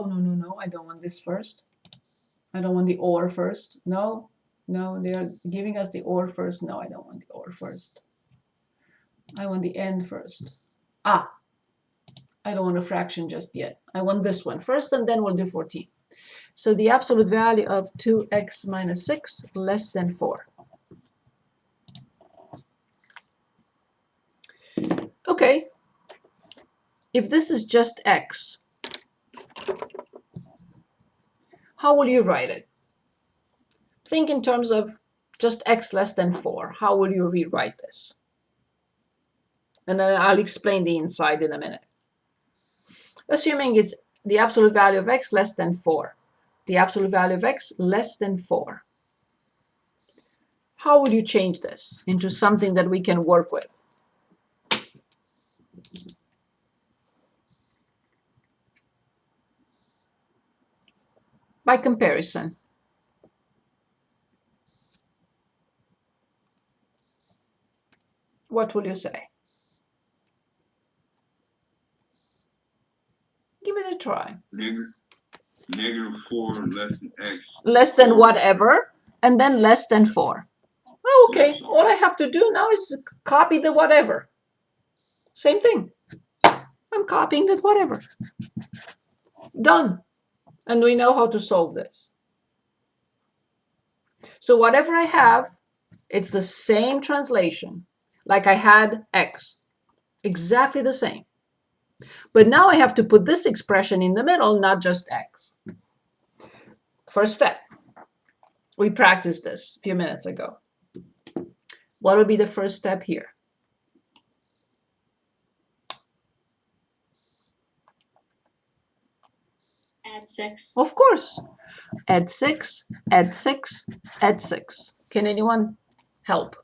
Oh, no, I don't want this first. I don't want the or first. No, they are giving us the or first. No, I don't want the or first. I want the end first. I don't want a fraction just yet. I want this one first, and then we'll do 14. So the absolute value of 2x minus 6 less than 4. Okay, if this is just x, how will you write it? Think in terms of just x less than 4. How will you rewrite this? And then I'll explain the inside in a minute. Assuming it's the absolute value of x less than 4. The absolute value of x less than 4. How would you change this into something that we can work with? By comparison. What will you say? Give it a try. Negative 4 less than x. Less than whatever, and then less than 4. Oh, okay, all I have to do now is copy the whatever. Same thing. I'm copying that whatever. Done. And we know how to solve this. So whatever I have, it's the same translation. Like I had x. Exactly the same. But now I have to put this expression in the middle, not just x. First step. We practiced this a few minutes ago. What will be the first step here? Add 6. Of course. Add 6, add 6, add 6. Can anyone help?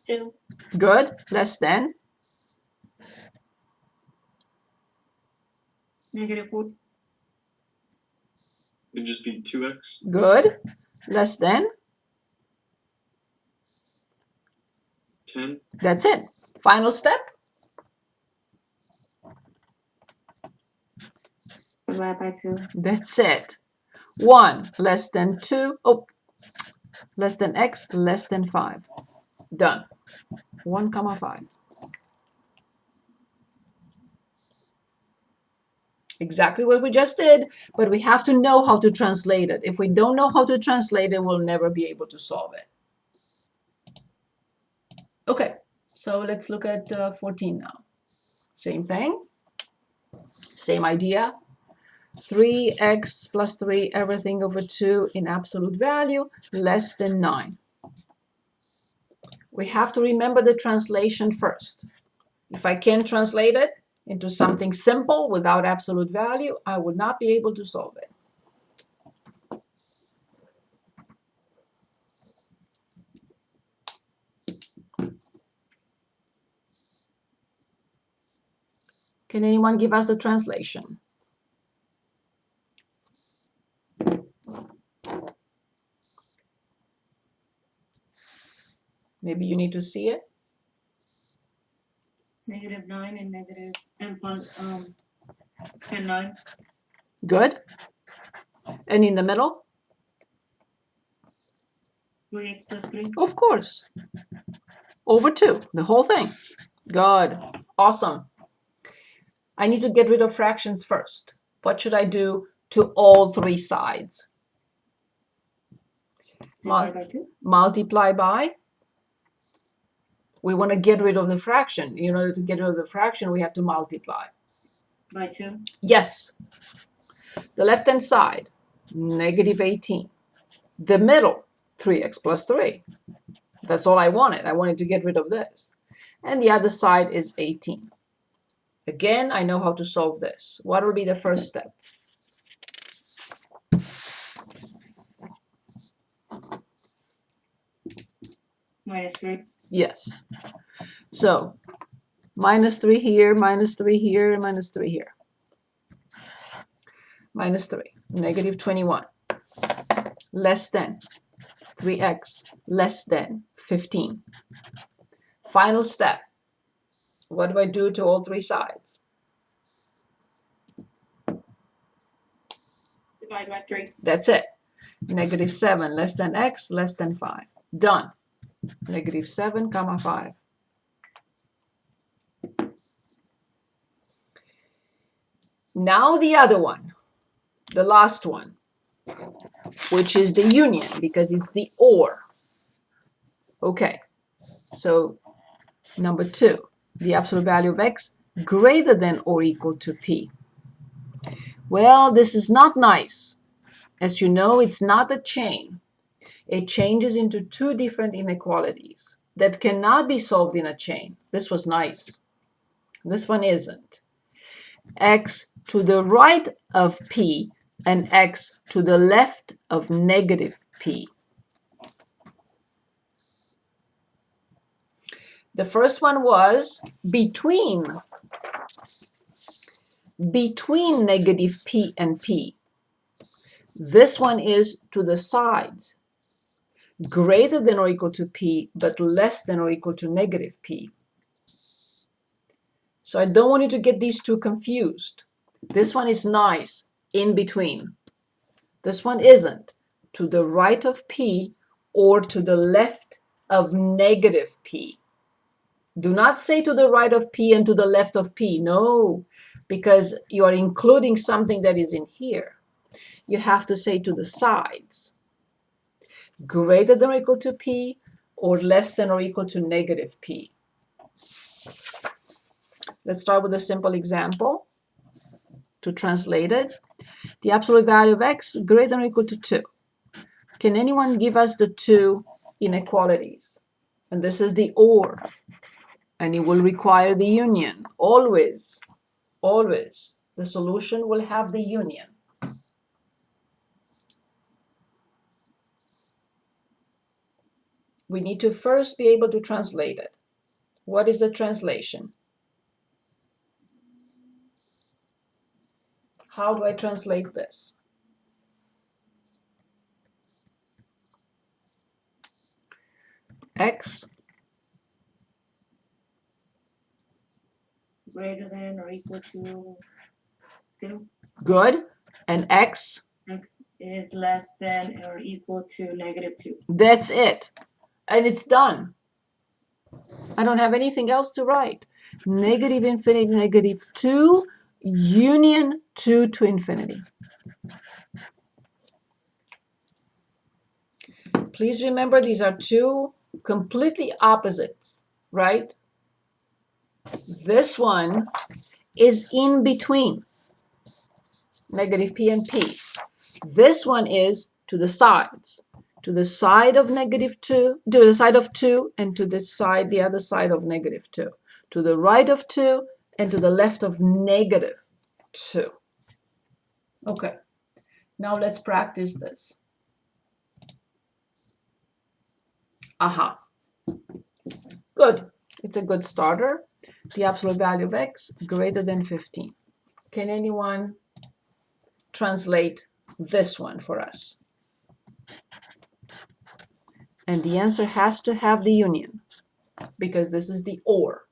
Two. Good. Less than? Negative 4. It'd just be 2x. Good. Less than? 10. That's it. Final step? Divide by 2. That's it. 1 less than 2. Oh, less than x less than 5. Done. 1 comma 5. Exactly what we just did, but we have to know how to translate it. If we don't know how to translate it, we'll never be able to solve it. Okay, so let's look at 14 now. Same thing, same idea. 3x plus 3, everything over 2 in absolute value, less than 9. We have to remember the translation first. If I can't translate it into something simple without absolute value, I would not be able to solve it. Can anyone give us the translation? Maybe you need to see it. Negative 9 and negative and 9. Good. And in the middle? 3x plus 3. Of course. Over 2, the whole thing. Good. Awesome. I need to get rid of fractions first. What should I do to all 3 sides? Divide by 2. Multiply by. We want to get rid of the fraction. In order to get rid of the fraction, we have to multiply. By 2. Yes. The left-hand side, negative 18. The middle, 3x plus 3. That's all I wanted. I wanted to get rid of this. And the other side is 18. Again, I know how to solve this. What will be the first step? Minus 3. Yes. So, minus 3 here, minus 3 here, minus 3 here. Minus 3, negative 21. less than 3x less than 15. Final step. What do I do to all three sides? Divide by 3. That's it. Negative 7 less than x less than 5. Done. Negative 7 comma 5. Now the other one, the last one, which is the union because it's the or. Okay, so number 2, the absolute value of x greater than or equal to p. Well, this is not nice. As you know, it's not a chain. It changes into two different inequalities that cannot be solved in a chain. This was nice. This one isn't. X to the right of p and x to the left of negative p. The first one was between negative p and p. This one is to the sides, greater than or equal to p, but less than or equal to negative p. So I don't want you to get these two confused. This one is nice, in between. This one isn't, to the right of p or to the left of negative p. Do not say to the right of p and to the left of p. No, because you are including something that is in here. You have to say to the sides, greater than or equal to p or less than or equal to negative p. Let's start with a simple example to translate it. The absolute value of x greater than or equal to 2. Can anyone give us the two inequalities? And this is the or, and it will require the union. Always, always, the solution will have the union. We need to first be able to translate it. What is the translation? How do I translate this? X Greater than or equal to 2. good, and x, X is less than or equal to negative 2. that's it. And it's done. I don't have anything else to write. Negative infinity, negative 2, union 2 to infinity. Please remember these are two completely opposites, right? This one is in between negative p and p. This one is to the sides, to the side of negative 2, to the side of 2, and to the other side of negative 2, to the right of 2, and to the left of negative 2. Okay, now let's practice this. Aha. Good. It's a good starter. The absolute value of x greater than 15. Can anyone translate this one for us? And the answer has to have the union because this is the or.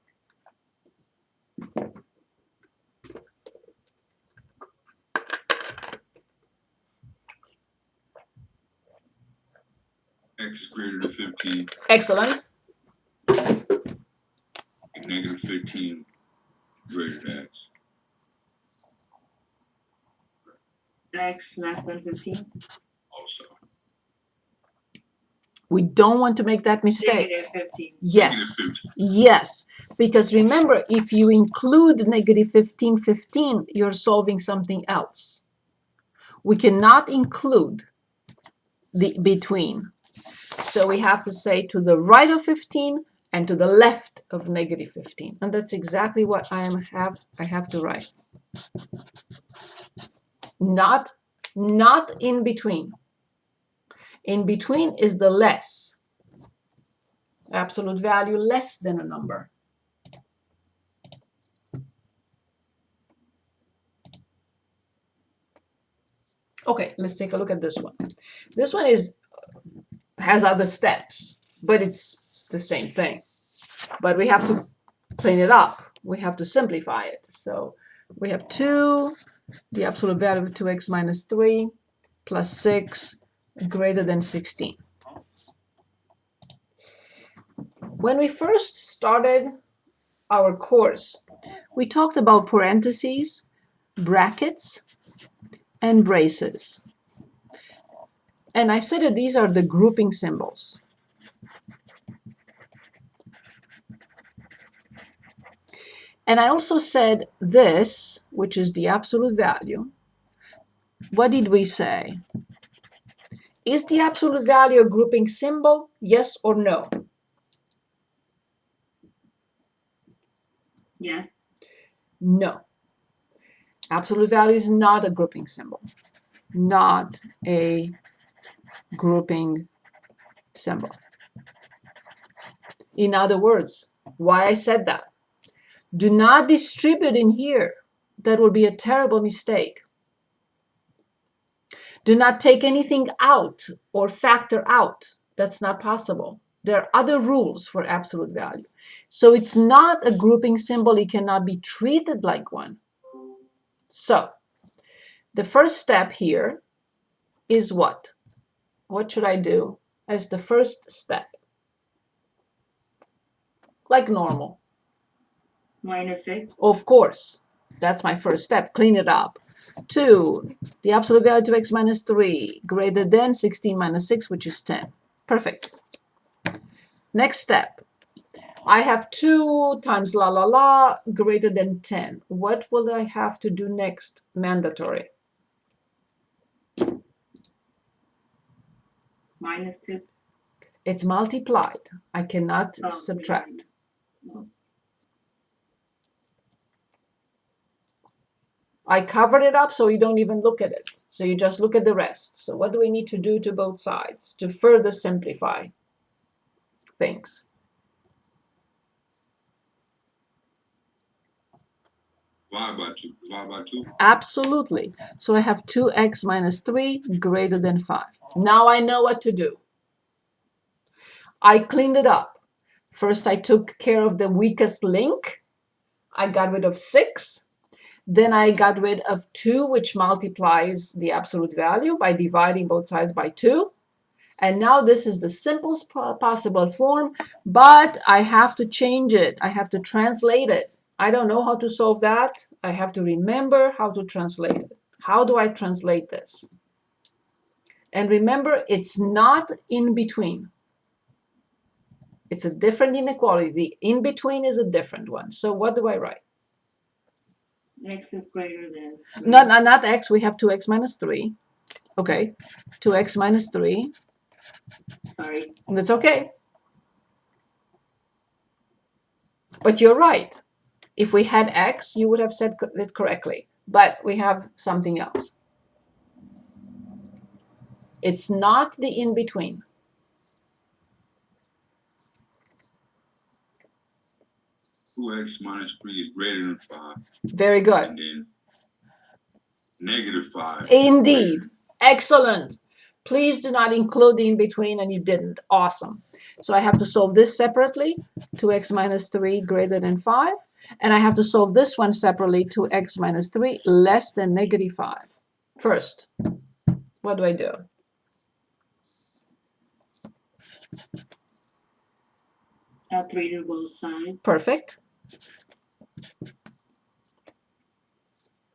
X is greater than 15 Excellent. and negative 15 greater than x. X less than 15. Also. We don't want to make that mistake. Negative 15. Yes, Negative 15. yes. Because remember, if you include negative 15, 15, you're solving something else. We cannot include the between. So we have to say to the right of 15 and to the left of negative 15. And that's exactly what I have to write. Not in between. In between is the less. Absolute value less than a number. Okay, let's take a look at this one. This one has other steps, but it's the same thing. But we have to clean it up. We have to simplify it. So we have 2, the absolute value of 2x minus 3 plus 6 greater than 16. When we first started our course, we talked about parentheses, brackets, and braces. And I said that these are the grouping symbols. And I also said this, which is the absolute value. What did we say? Is the absolute value a grouping symbol? Yes or no? Yes. No. Absolute value is not a grouping symbol. Not a grouping symbol. In other words, why I said that? Do not distribute in here. That will be a terrible mistake. Do not take anything out or factor out. That's not possible. There are other rules for absolute value. So it's not a grouping symbol. It cannot be treated like one. So the first step here is what? What should I do as the first step? Like normal. Minus 6. Of course. That's my first step. Clean it up. 2, the absolute value of x minus 3 greater than 16 minus 6, which is 10. Perfect. Next step. I have 2 times la la la greater than 10. What will I have to do next? Mandatory. Minus 2. It's multiplied. I cannot subtract. No. I covered it up so you don't even look at it. So you just look at the rest. So what do we need to do to both sides to further simplify things? Divide by 2. Divide by 2. Absolutely. So I have 2x minus 3 greater than 5. Now I know what to do. I cleaned it up. First, I took care of the weakest link. I got rid of 6. Then I got rid of 2, which multiplies the absolute value by dividing both sides by 2. And now this is the simplest possible form, but I have to change it. I have to translate it. I don't know how to solve that. I have to remember how to translate it. How do I translate this? And remember, it's not in between. It's a different inequality. The in between is a different one. So what do I write? X is greater than. Not x. We have 2x minus 3. Okay, 2x minus 3. Sorry. That's okay. But you're right. If we had x, you would have said it correctly. But we have something else. It's not the in-between. 2x minus 3 is greater than 5. Very good. And then negative 5. Indeed. Excellent. Please do not include the in-between, and you didn't. Awesome. So I have to solve this separately. 2x minus 3 greater than 5. And I have to solve this one separately. 2x minus 3 less than negative 5. First, what do I do? Add 3 to both sides. Perfect.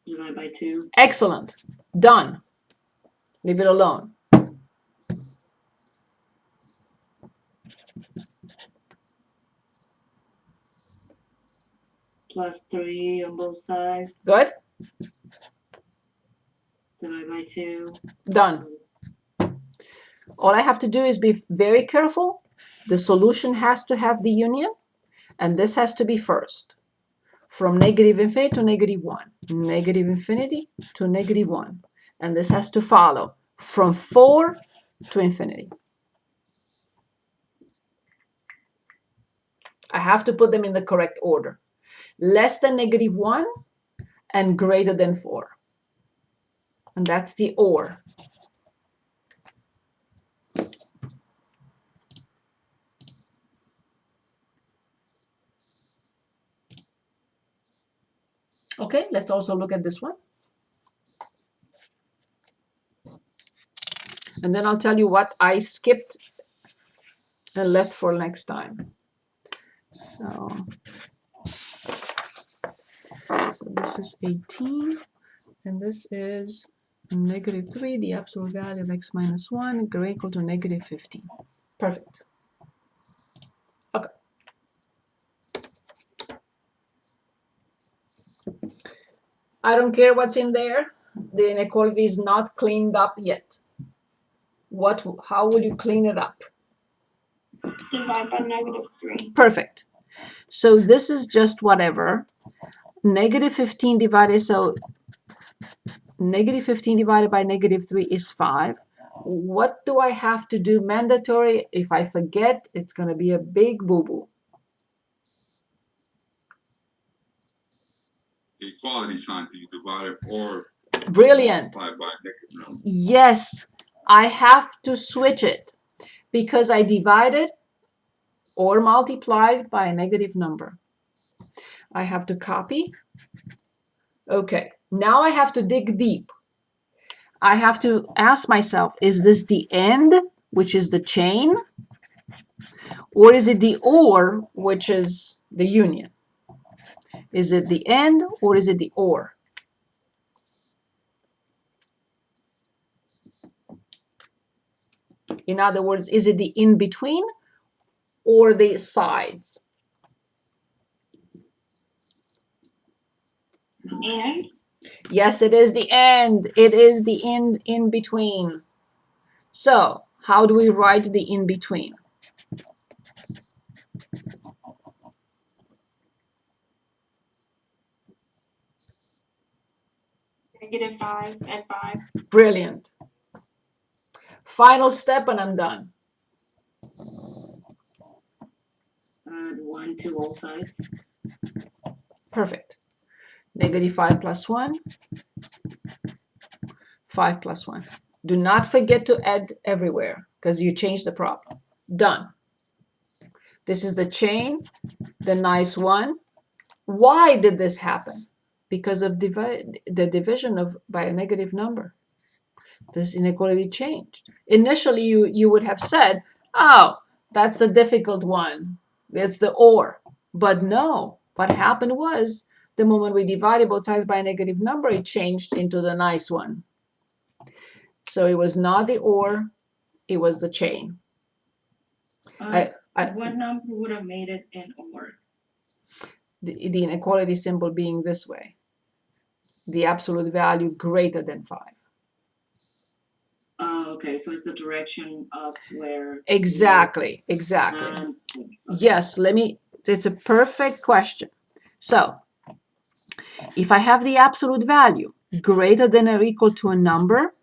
Divide by 2. Excellent. Done. Leave it alone. Plus 3 on both sides. Good. Divide by 2. Done. All I have to do is be very careful. The solution has to have the union, and this has to be first. From negative infinity to negative 1. Negative infinity to negative 1. And this has to follow from 4 to infinity. I have to put them in the correct order. Less than negative 1 and greater than 4. And that's the or. Okay, let's also look at this one. And then I'll tell you what I skipped and left for next time. So this is 18, and this is -3, the absolute value of x minus 1 greater equal to -15. Perfect. Okay. I don't care what's in there. The inequality is not cleaned up yet. How will you clean it up? Divide by -3. Perfect. So this is just whatever. -15 divided, so -15 divided by -3 is 5. What do I have to do mandatory? If I forget, it's going to be a big boo-boo. Equality sign, you divide it or Brilliant. multiply by negative number. Yes, I have to switch it because I divided or multiplied by a negative number. I have to copy. Okay, now I have to dig deep. I have to ask myself, is this the end, which is the chain? Or is it the or, which is the union? Is it the and or is it the or? In other words, is it the in between or the sides? And Yes, it is the end. It is the in between. So how do we write the in between? -5 and 5. Brilliant. Final step and I'm done. Add 1 to all sides. Perfect. -5 plus 1. 5 plus 1. Do not forget to add everywhere because you changed the problem. Done. This is the chain, the nice one. Why did this happen? Because of the division of by a negative number. This inequality changed. Initially, you would have said, oh, that's a difficult one. It's the or. But no, what happened was the moment we divided both sides by a negative number, it changed into the nice one. So it was not the or, it was the chain. What number would have made it an or? The inequality symbol being this way. The absolute value greater than 5. Oh, okay. So it's the direction of where. Exactly. Okay. Yes, it's a perfect question. So, if I have the absolute value greater than or equal to a number,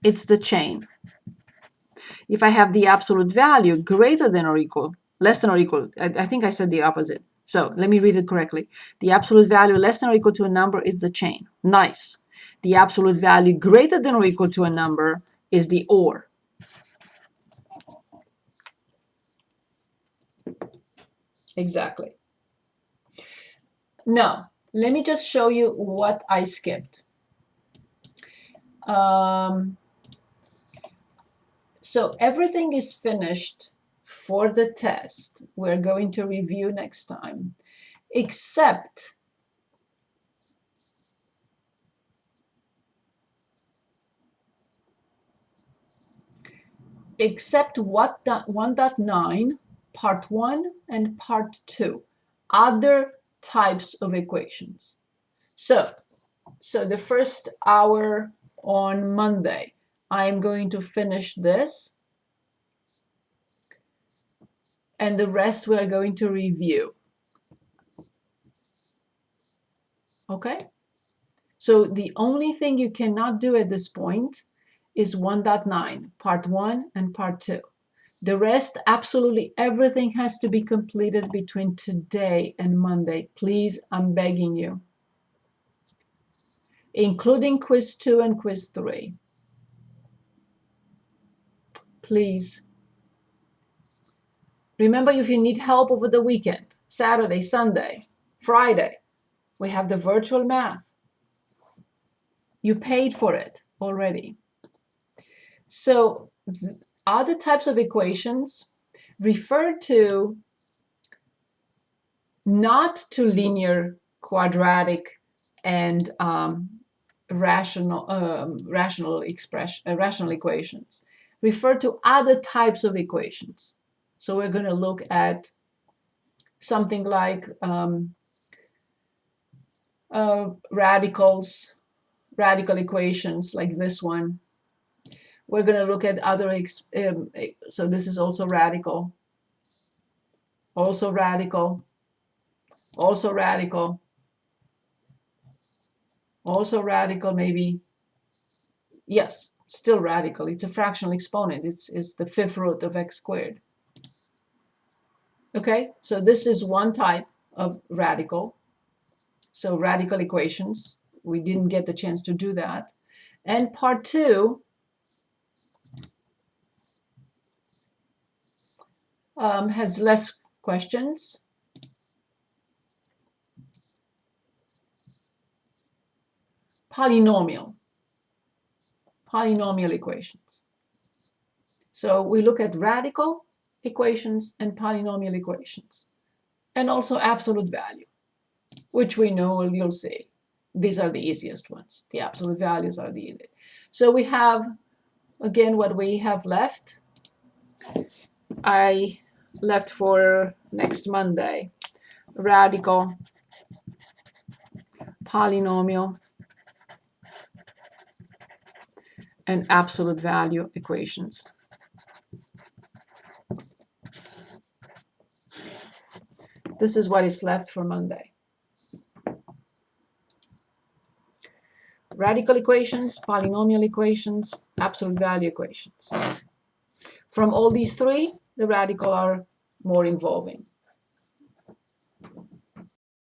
it's the chain. If I have the absolute value greater than or equal, less than or equal, I think I said the opposite. So let me read it correctly. The absolute value less than or equal to a number is the chain. Nice. The absolute value greater than or equal to a number is the or. Exactly. Now, let me just show you what I skipped. So everything is finished for the test. We're going to review next time, except what 1.9, part 1 and part 2, other types of equations. So the first hour on Monday, I'm going to finish this, and the rest we are going to review. Okay? So the only thing you cannot do at this point is 1.9, part 1 and part 2. The rest, absolutely everything has to be completed between today and Monday. Please, I'm begging you. including quiz 2 and quiz 3. Please. Remember, if you need help over the weekend, Saturday, Sunday, Friday, we have the virtual math. You paid for it already. So other types of equations refer to not to linear, quadratic, and rational equations. Refer to other types of equations. So we're going to look at something like radical equations like this one. We're going to look at other, so this is also radical, also radical, also radical, also radical maybe. Yes, still radical. It's a fractional exponent. It's the fifth root of x squared. Okay, so this is one type of radical. So radical equations, we didn't get the chance to do that. And part 2 has less questions. Polynomial equations. So we look at radical equations and polynomial equations, and also absolute value, which we know, you'll see. These are the easiest ones. The absolute values are the easiest. So we have, again, what we have left. I left for next Monday. Radical, polynomial, and absolute value equations. This is what is left for Monday. Radical equations, polynomial equations, absolute value equations. From all these three, the radical are more involving.